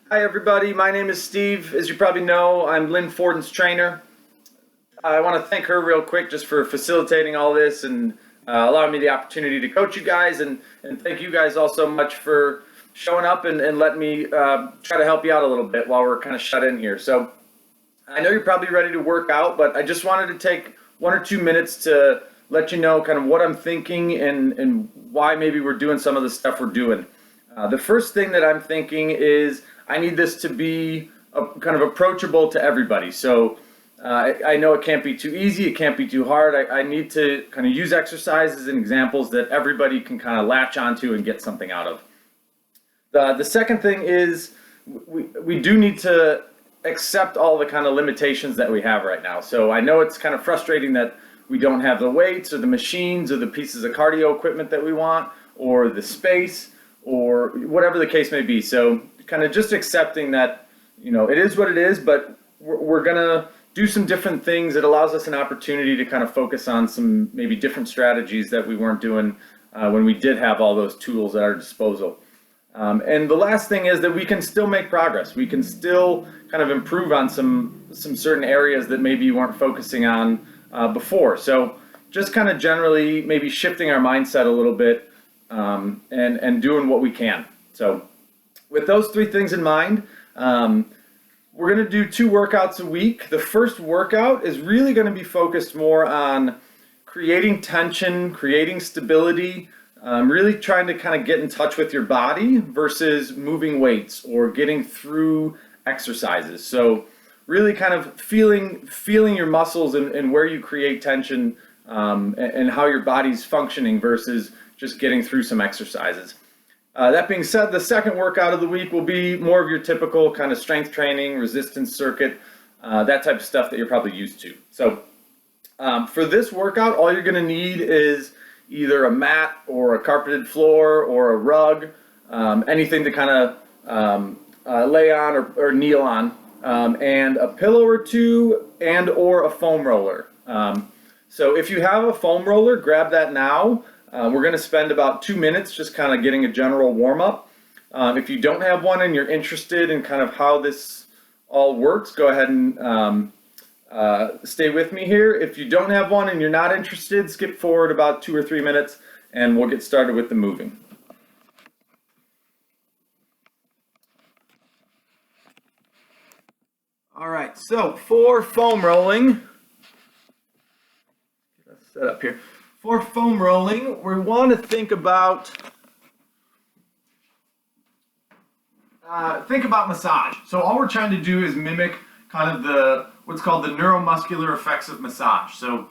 Hi everybody, my name is Steve. As you probably know, I'm Lynn Forden's trainer. I want to thank her real quick just for facilitating all this and allowing me the opportunity to coach you guys, and thank you guys all so much for showing up and letting me try to help you out a little bit while we're kind of shut in here. So I know you're probably ready to work out, but I just wanted to take 1 or 2 minutes to let you know kind of what I'm thinking and why maybe we're doing some of the stuff we're doing. The first thing that I'm thinking is I need this to be kind of approachable to everybody. So I know it can't be too easy, it can't be too hard. I need to kind of use exercises and examples that everybody can kind of latch onto and get something out of. The second thing is we do need to accept all the kind of limitations that we have right now. So I know it's kind of frustrating that we don't have the weights or the machines or the pieces of cardio equipment that we want or the space or whatever the case may be. So kind of just accepting that, it is what it is, but we're going to do some different things. It allows us an opportunity to kind of focus on some maybe different strategies that we weren't doing when we did have all those tools at our disposal. And the last thing is that we can still make progress. We can still kind of improve on some certain areas that maybe you weren't focusing on before. So just kind of generally maybe shifting our mindset a little bit and doing what we can. So with those three things in mind, we're going to do 2 workouts a week. The first workout is really going to be focused more on creating tension, creating stability, really trying to kind of get in touch with your body versus moving weights or getting through exercises. So really kind of feeling your muscles and where you create tension and how your body's functioning versus just getting through some exercises. That being said, the second workout of the week will be more of your typical kind of strength training, resistance circuit, that type of stuff that you're probably used to. So for this workout, all you're going to need is either a mat or a carpeted floor or a rug, anything to kind of lay on or kneel on, and a pillow or two and or a foam roller. So if you have a foam roller, grab that now. We're going to spend about 2 minutes just kind of getting a general warm-up. If you don't have one and you're interested in kind of how this all works, go ahead and stay with me here. If you don't have one and you're not interested, skip forward about 2 or 3 minutes and we'll get started with the moving. All right, so for foam rolling, let's set up here. For foam rolling, we want to think about massage. So all we're trying to do is mimic kind of what's called the neuromuscular effects of massage. So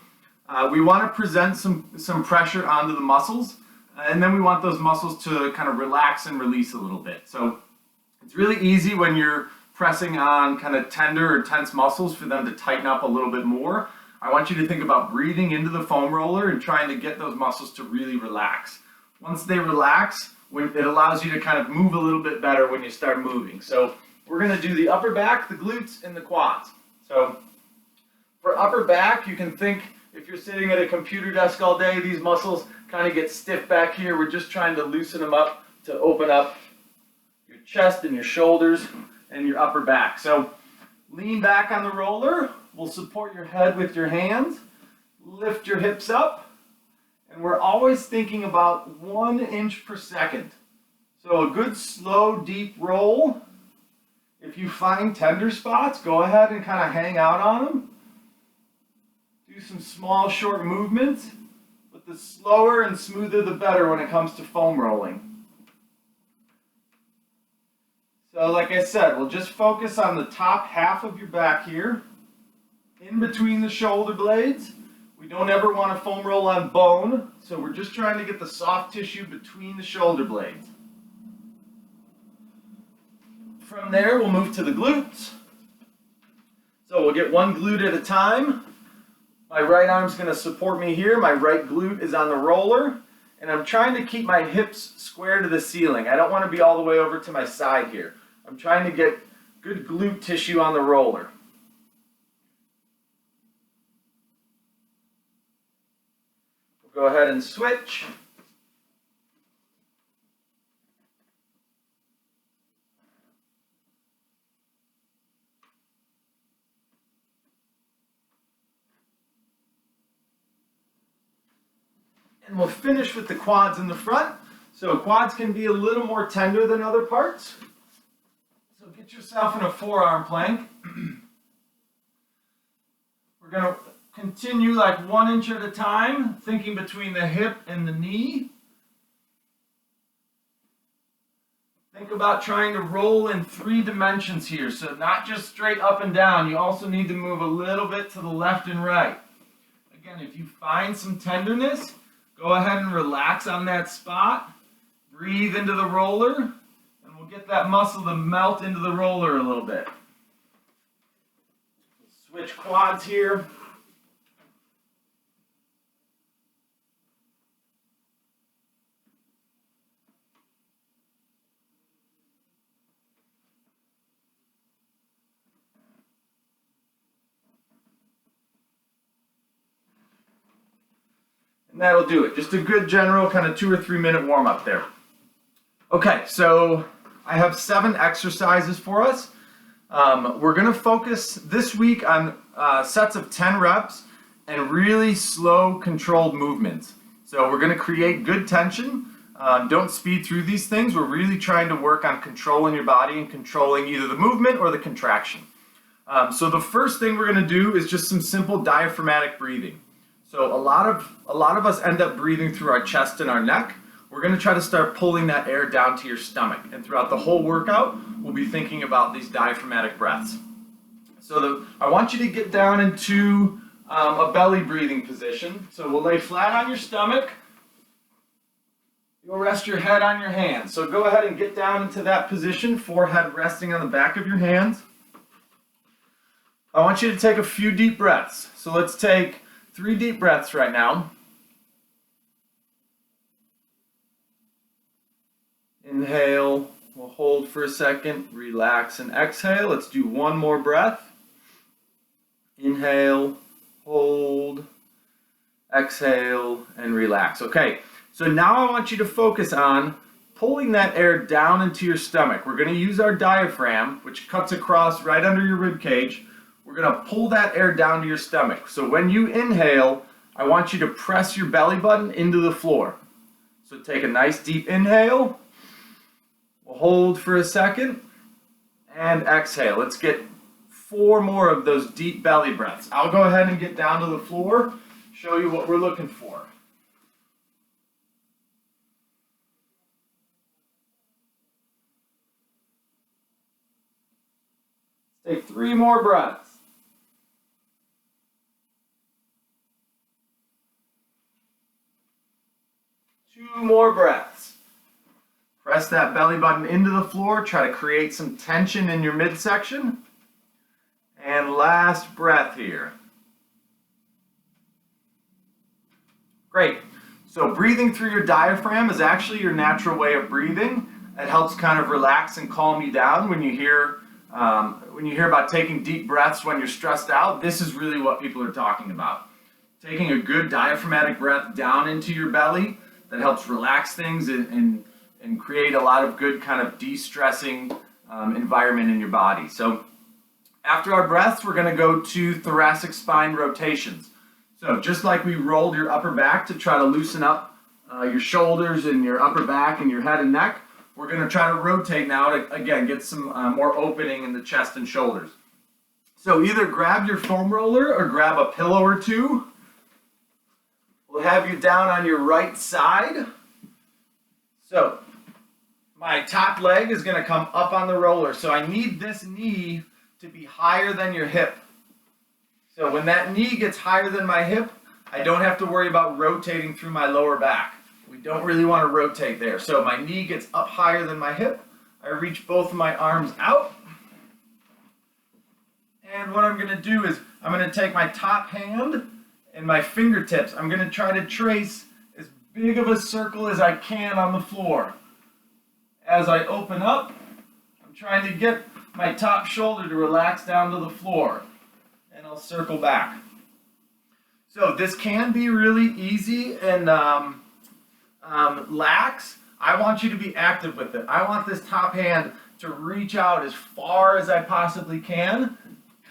we want to present some pressure onto the muscles, and then we want those muscles to kind of relax and release a little bit. So it's really easy when you're pressing on kind of tender or tense muscles for them to tighten up a little bit more. I want you to think about breathing into the foam roller and trying to get those muscles to really relax. Once they relax, it allows you to kind of move a little bit better when you start moving. So we're going to do the upper back, the glutes, and the quads. So for upper back, you can think if you're sitting at a computer desk all day, these muscles kind of get stiff back here. We're just trying to loosen them up to open up your chest and your shoulders and your upper back. So lean back on the roller. We'll support your head with your hands. Lift your hips up. And we're always thinking about 1 inch per second. So a good slow, deep roll. If you find tender spots, go ahead and kind of hang out on them. Do some small, short movements. But the slower and smoother, the better when it comes to foam rolling. So like I said, we'll just focus on the top half of your back here, in between the shoulder blades. We don't ever want to foam roll on bone, so we're just trying to get the soft tissue between the shoulder blades. From there, we'll move to the glutes. So we'll get one glute at a time. My right arm's going to support me here. My right glute is on the roller, and I'm trying to keep my hips square to the ceiling. I don't want to be all the way over to my side here. I'm trying to get good glute tissue on the roller. We'll go ahead and switch. And we'll finish with the quads in the front. So quads can be a little more tender than other parts. So get yourself in a forearm plank. We're going to continue like 1 inch at a time, thinking between the hip and the knee. Think about trying to roll in 3 dimensions here. So not just straight up and down. You also need to move a little bit to the left and right. Again, if you find some tenderness, go ahead and relax on that spot. Breathe into the roller, and we'll get that muscle to melt into the roller a little bit. Switch quads here. And that'll do it. Just a good general kind of 2 or 3 minute warm up there. Okay, so I have 7 exercises for us. We're going to focus this week on sets of 10 reps and really slow, controlled movements. So we're going to create good tension. Don't speed through these things. We're really trying to work on controlling your body and controlling either the movement or the contraction. So the first thing we're going to do is just some simple diaphragmatic breathing. So a lot of us end up breathing through our chest and our neck. We're going to try to start pulling that air down to your stomach. And throughout the whole workout, we'll be thinking about these diaphragmatic breaths. So I want you to get down into a belly breathing position. So we'll lay flat on your stomach. You'll rest your head on your hands. So go ahead and get down into that position, forehead resting on the back of your hands. I want you to take a few deep breaths. So let's take 3 deep breaths right now. Inhale, we'll hold for a second, relax and exhale. Let's do 1 more breath. Inhale, hold, exhale, and relax. Okay, so now I want you to focus on pulling that air down into your stomach. We're going to use our diaphragm, which cuts across right under your rib cage. We're going to pull that air down to your stomach. So when you inhale, I want you to press your belly button into the floor. So take a nice deep inhale. We'll hold for a second and exhale. Let's get 4 more of those deep belly breaths. I'll go ahead and get down to the floor, show you what we're looking for. Take 3 more breaths. 2 more breaths. Press that belly button into the floor. Try to create some tension in your midsection. And last breath here. Great. So breathing through your diaphragm is actually your natural way of breathing. It helps kind of relax and calm you down when you hear about taking deep breaths when you're stressed out. This is really what people are talking about. Taking a good diaphragmatic breath down into your belly that helps relax things and create a lot of good kind of de-stressing environment in your body. So after our breaths, we're going to go to thoracic spine rotations. So just like we rolled your upper back to try to loosen up your shoulders and your upper back and your head and neck, we're going to try to rotate now to, again, get some more opening in the chest and shoulders. So either grab your foam roller or grab a pillow or 2. We'll have you down on your right side. So my top leg is going to come up on the roller. So I need this knee to be higher than your hip. So when that knee gets higher than my hip, I don't have to worry about rotating through my lower back. We don't really want to rotate there. So my knee gets up higher than my hip. I reach both of my arms out. And what I'm going to do is I'm going to take my top hand and my fingertips. I'm going to try to trace as big of a circle as I can on the floor. As I open up, I'm trying to get my top shoulder to relax down to the floor. And I'll circle back. So this can be really easy and lax. I want you to be active with it. I want this top hand to reach out as far as I possibly can,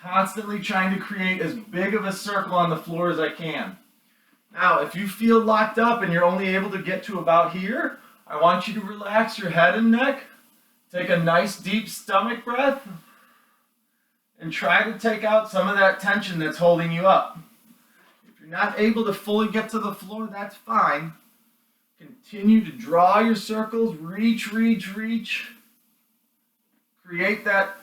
constantly trying to create as big of a circle on the floor as I can. Now, if you feel locked up and you're only able to get to about here, I want you to relax your head and neck. Take a nice deep stomach breath and try to take out some of that tension that's holding you up. If you're not able to fully get to the floor, that's fine. Continue to draw your circles, reach, reach, reach. Create that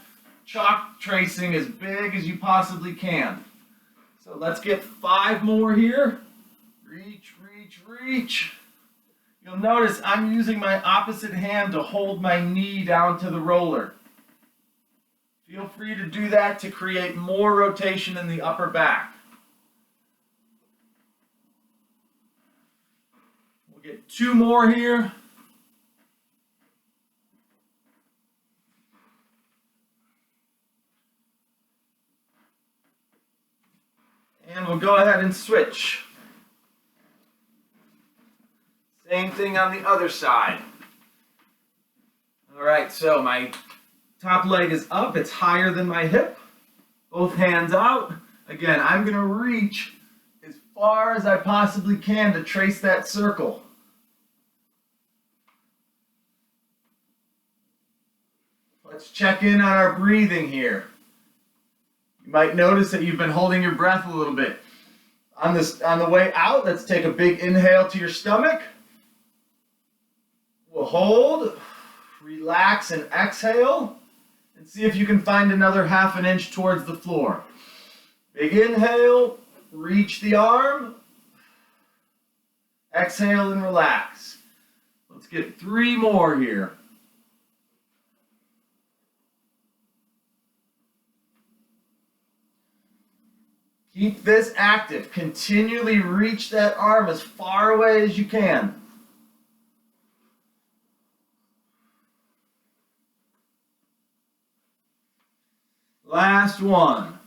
chalk tracing as big as you possibly can. So let's get 5 more here. Reach, reach, reach. You'll notice I'm using my opposite hand to hold my knee down to the roller. Feel free to do that to create more rotation in the upper back. We'll get 2 more here. And we'll go ahead and switch. Same thing on the other side. All right, so my top leg is up. It's higher than my hip. Both hands out. Again, I'm going to reach as far as I possibly can to trace that circle. Let's check in on our breathing here. You might notice that you've been holding your breath a little bit. On the way out, let's take a big inhale to your stomach. We'll hold, relax, and exhale. And see if you can find another ½ an inch towards the floor. Big inhale, reach the arm. Exhale and relax. Let's get 3 more here. Keep this active. Continually reach that arm as far away as you can. Last one.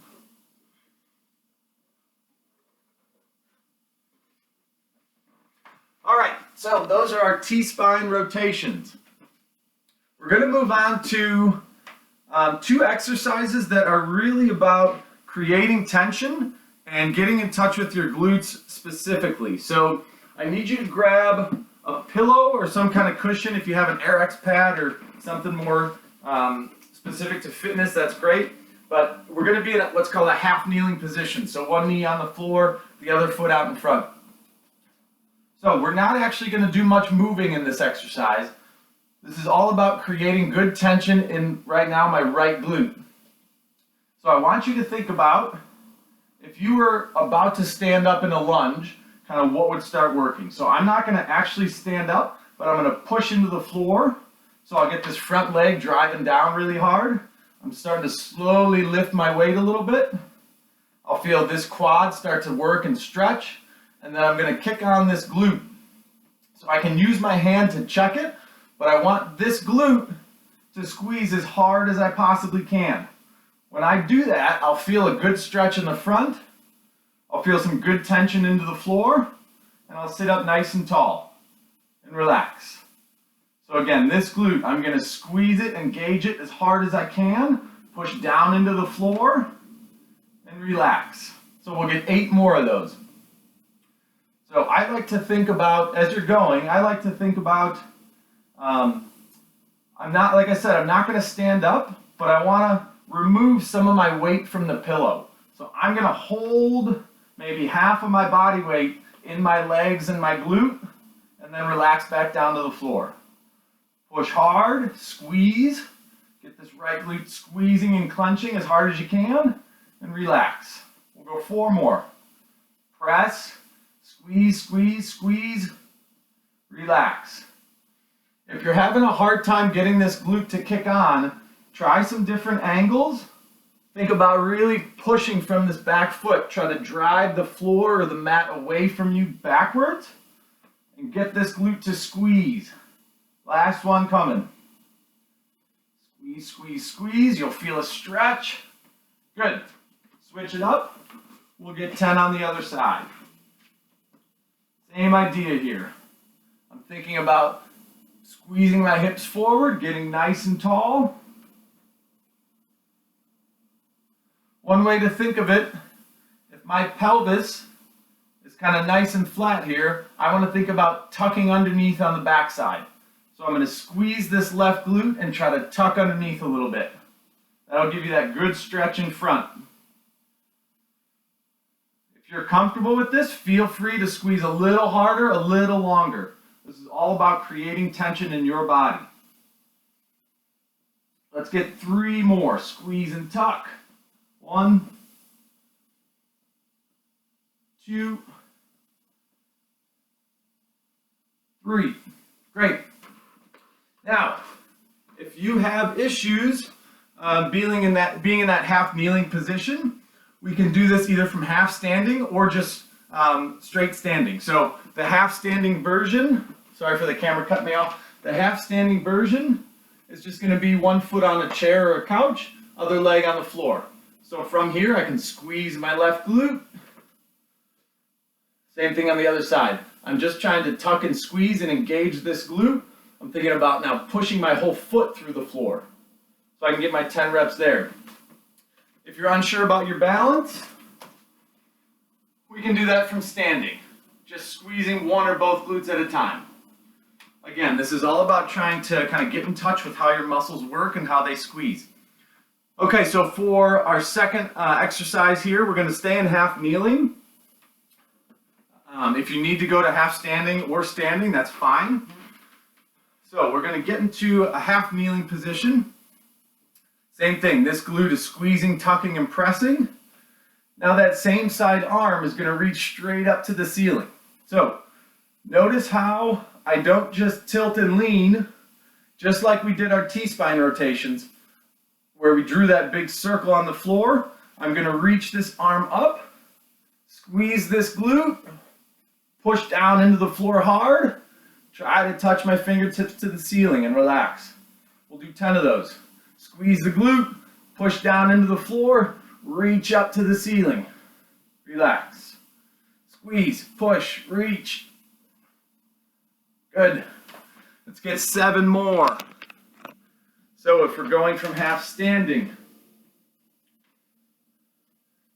All right, so those are our T-spine rotations. We're going to move on to 2 exercises that are really about creating tension and getting in touch with your glutes specifically. So I need you to grab a pillow or some kind of cushion. If you have an AirX pad or something more specific to fitness, that's great. But we're going to be in what's called a half kneeling position. So one knee on the floor, the other foot out in front. So we're not actually going to do much moving in this exercise. This is all about creating good tension in, right now, my right glute. So I want you to think about, if you were about to stand up in a lunge, kind of what would start working. So I'm not going to actually stand up, but I'm going to push into the floor. So I'll get this front leg driving down really hard. I'm starting to slowly lift my weight a little bit. I'll feel this quad start to work and stretch. And then I'm going to kick on this glute. So I can use my hand to check it, but I want this glute to squeeze as hard as I possibly can. When I do that, I'll feel a good stretch in the front. I'll feel some good tension into the floor. And I'll sit up nice and tall and relax. So again, this glute, I'm going to squeeze it, engage it as hard as I can, push down into the floor, and relax. So we'll get 8 more of those. So I like to think about, as you're going, I like to think about, I'm not, like I said, I'm not going to stand up, but I want to remove some of my weight from the pillow. So I'm going to hold maybe half of my body weight in my legs and my glute, and then relax back down to the floor. Push hard, squeeze, get this right glute squeezing and clenching as hard as you can, and relax. We'll go 4 more. Press, squeeze, squeeze, squeeze, relax. If you're having a hard time getting this glute to kick on, try some different angles. Think about really pushing from this back foot. Try to drive the floor or the mat away from you backwards and get this glute to squeeze. Last one coming. Squeeze, squeeze, squeeze. You'll feel a stretch. Good. Switch it up. We'll get 10 on the other side. Same idea here. I'm thinking about squeezing my hips forward, getting nice and tall. One way to think of it, if my pelvis is kind of nice and flat here, I want to think about tucking underneath on the backside. So I'm going to squeeze this left glute and try to tuck underneath a little bit. That'll give you that good stretch in front. If you're comfortable with this, feel free to squeeze a little harder, a little longer. This is all about creating tension in your body. Let's get 3 more. Squeeze and tuck. 1, 2, 3. Great. Now, if you have issues being in that half kneeling position, we can do this either from half standing or just straight standing. So the half standing version, sorry for the camera cutting me off, the half standing version is just going to be 1 foot on a chair or a couch, other leg on the floor. So from here I can squeeze my left glute. Same thing on the other side. I'm just trying to tuck and squeeze and engage this glute. I'm thinking about now pushing my whole foot through the floor so I can get my 10 reps there. If you're unsure about your balance, we can do that from standing, just squeezing 1 or both glutes at a time. Again, this is all about trying to kind of get in touch with how your muscles work and how they squeeze. Okay, so for our second exercise here, we're going to stay in half kneeling. If you need to go to half standing or standing, that's fine. So we're going to get into a half kneeling position. Same thing, this glute is squeezing, tucking, and pressing. Now that same side arm is going to reach straight up to the ceiling. So notice how I don't just tilt and lean, just like we did our T-spine rotations, where we drew that big circle on the floor. I'm going to reach this arm up, squeeze this glute, push down into the floor hard, try to touch my fingertips to the ceiling and relax. We'll do 10 of those. Squeeze the glute, push down into the floor, reach up to the ceiling. Relax. Squeeze, push, reach. Good. Let's get 7 more. So if we're going from half standing,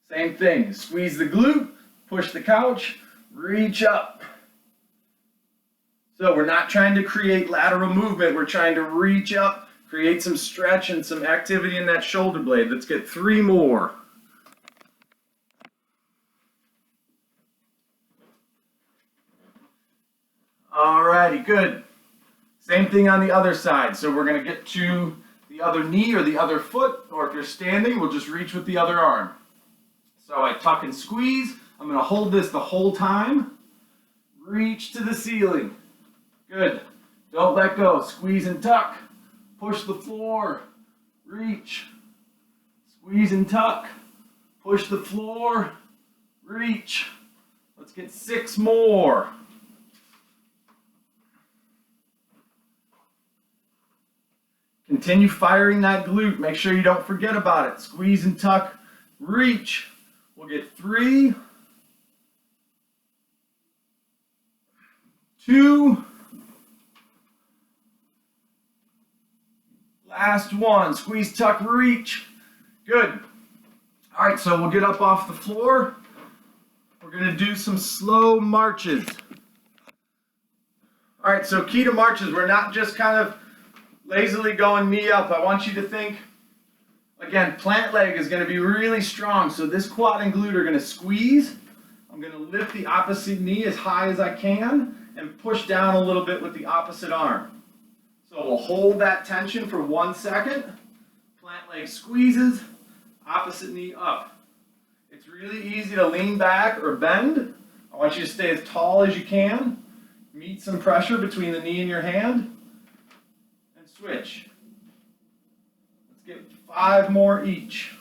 same thing. Squeeze the glute, push the couch, reach up. So we're not trying to create lateral movement. We're trying to reach up, create some stretch and some activity in that shoulder blade. Let's get 3 more. Alrighty, good. Same thing on the other side. So we're going to get to the other knee or the other foot, or if you're standing, we'll just reach with the other arm. So I tuck and squeeze. I'm going to hold this the whole time. Reach to the ceiling. Good. Don't let go. Squeeze and tuck. Push the floor. Reach. Squeeze and tuck. Push the floor. Reach. Let's get 6 more. Continue firing that glute. Make sure you don't forget about it. Squeeze and tuck. Reach. We'll get 3, 2, last one. Squeeze, tuck, reach. Good. All right, so we'll get up off the floor. We're going to do some slow marches. All right, so key to marches, we're not just kind of lazily going knee up. I want you to think, again, plant leg is going to be really strong. So this quad and glute are going to squeeze. I'm going to lift the opposite knee as high as I can and push down a little bit with the opposite arm. So we'll hold that tension for 1 second. Plant leg squeezes, opposite knee up. It's really easy to lean back or bend. I want you to stay as tall as you can. Meet some pressure between the knee and your hand. And switch. Let's get 5 more each.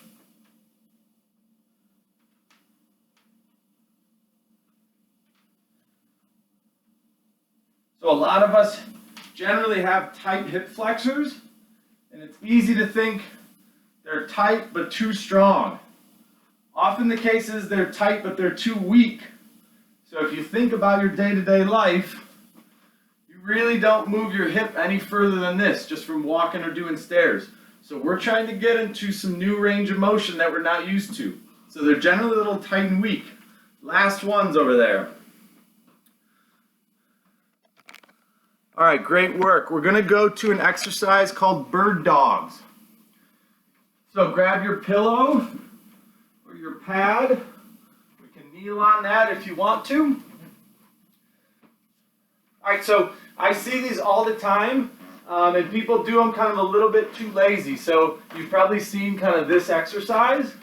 So a lot of us generally have tight hip flexors, and it's easy to think they're tight but too strong. Often the case is they're tight but they're too weak. So if you think about your day-to-day life, you really don't move your hip any further than this, just from walking or doing stairs. So we're trying to get into some new range of motion that we're not used to. So they're generally a little tight and weak. Last ones over there. All right, great work. We're gonna go to an exercise called bird dogs. So grab your pillow or your pad. We can kneel on that if you want to. All right, so I see these all the time, and people do them kind of a little bit too lazy. So you've probably seen kind of this exercise.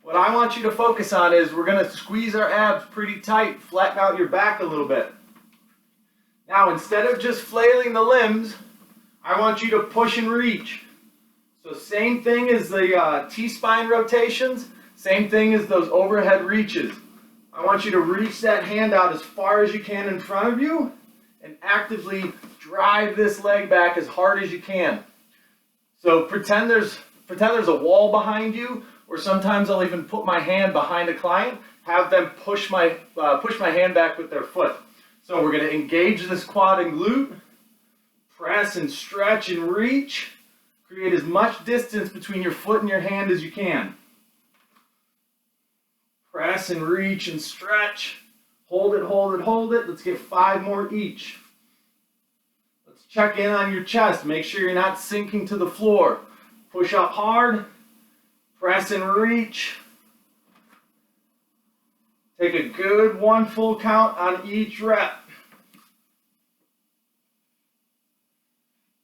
What I want you to focus on is we're going to squeeze our abs pretty tight, flatten out your back a little bit. Now, instead of just flailing the limbs, I want you to push and reach. So same thing as the T-spine rotations, same thing as those overhead reaches. I want you to reach that hand out as far as you can in front of you and actively drive this leg back as hard as you can. So pretend there's a wall behind you, or sometimes I'll even put my hand behind a client, have them push my hand back with their foot. So we're going to engage this quad and glute, press and stretch and reach, create as much distance between your foot and your hand as you can. Press and reach and stretch, hold it, hold it, hold it. Let's get 5 more each. Let's check in on your chest, make sure you're not sinking to the floor. Push up hard, press and reach. Take a good 1 full count on each rep.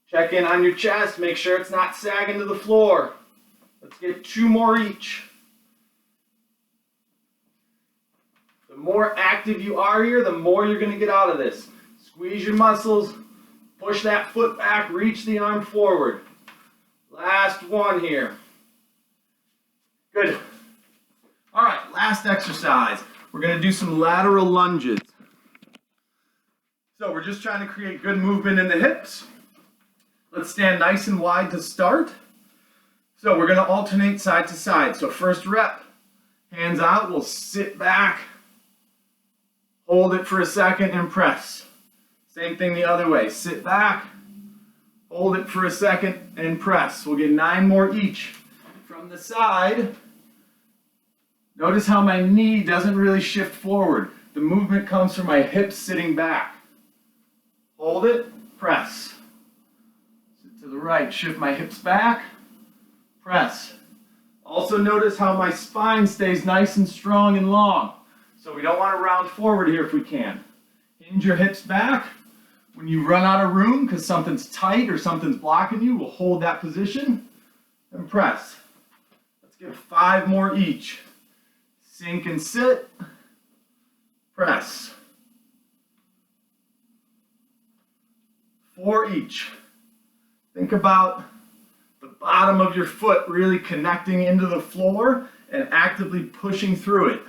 Check in on your chest, make sure it's not sagging to the floor. Let's get 2 more each. The more active you are here, the more you're going to get out of this. Squeeze your muscles, push that foot back, reach the arm forward. Last one here. Good. All right, last exercise. We're going to do some lateral lunges. So we're just trying to create good movement in the hips. Let's stand nice and wide to start. So we're going to alternate side to side. So first rep, hands out, we'll sit back, hold it for a second and press. Same thing the other way, sit back, hold it for a second and press. We'll get 9 more each. From the side, notice how my knee doesn't really shift forward. The movement comes from my hips sitting back. Hold it, press. Sit to the right, shift my hips back, press. Also notice how my spine stays nice and strong and long. So we don't want to round forward here if we can. Hinge your hips back. When you run out of room because something's tight or something's blocking you, we'll hold that position and press. Let's get 5 more each. Sink and sit, press. 4 each. Think about the bottom of your foot really connecting into the floor and actively pushing through it.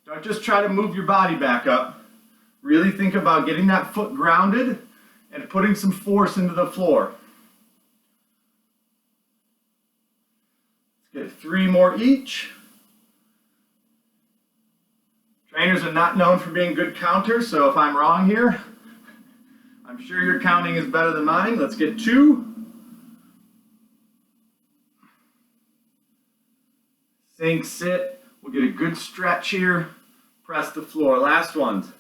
Don't just try to move your body back up. Really think about getting that foot grounded and putting some force into the floor. Let's get 3 more each. Trainers are not known for being good counters, so if I'm wrong here, I'm sure your counting is better than mine. Let's get 2. Sink, sit. We'll get a good stretch here. Press the floor. Last ones.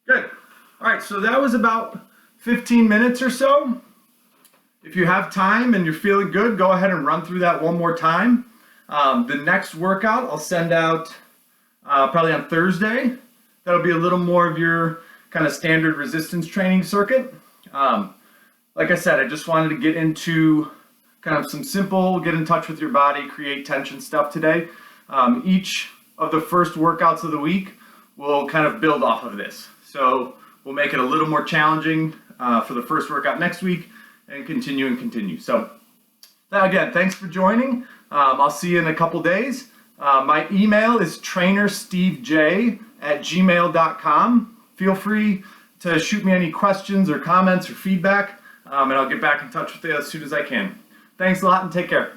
Good. All right, so that was about 15 minutes or so. If you have time and you're feeling good, go ahead and run through that one more time. The next workout I'll send out probably on Thursday. That'll be a little more of your kind of standard resistance training circuit. Like I said, I just wanted to get into kind of some simple, get in touch with your body, create tension stuff today. Each of the first workouts of the week will kind of build off of this. So we'll make it a little more challenging for the first workout next week and continue. So again, thanks for joining. I'll see you in a couple days. My email is trainerstevej@gmail.com. Feel free to shoot me any questions or comments or feedback, and I'll get back in touch with you as soon as I can. Thanks a lot and take care.